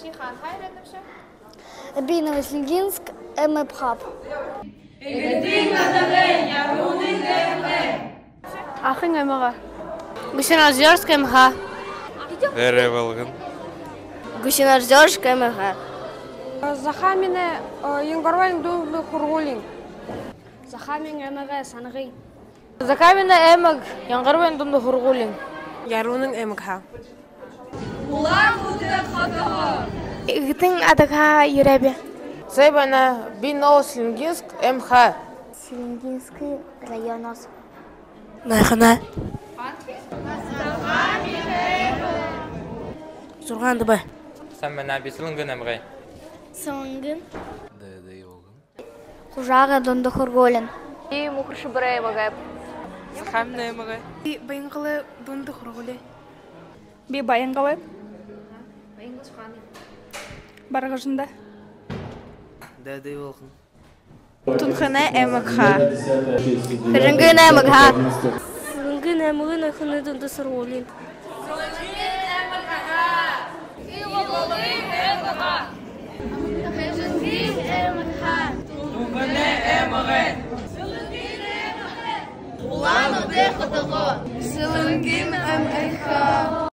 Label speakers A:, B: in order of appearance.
A: Тихон хайрандагшы.
B: Бина Васильгинск, МПХАП.
A: Ахын эмага.
B: Гусинозерск, МХ.
C: Эревалгын.
B: Гусинозерск, МХ.
A: Захамине Янгорвайн Дунду Хургулин. Захамин эмага санагын.
B: Закамина эмаг, Янгорвайн Дунду Хургулин.
D: Ярунын эмгха.
B: Игтин Адакха Еребе.
D: Сейбана Бино Васильгинск, МХ.
B: Васильгинский район.
D: Найхана. Сургандыбай.
C: Саммена бисылынгын эмгай.
B: Сонгын. Хужага Дунду Хургулин.
A: И мухршы бирай багай.
D: Захамна эмгай.
E: Байынгалы Дунду Хургулин. Би Байынгалы. Баргажында. Тунхана эмгха.
B: Рынгын эмагха.
E: Рынгын эмгына хыны Дунду Хургулин.
B: Сылынгын эмагха.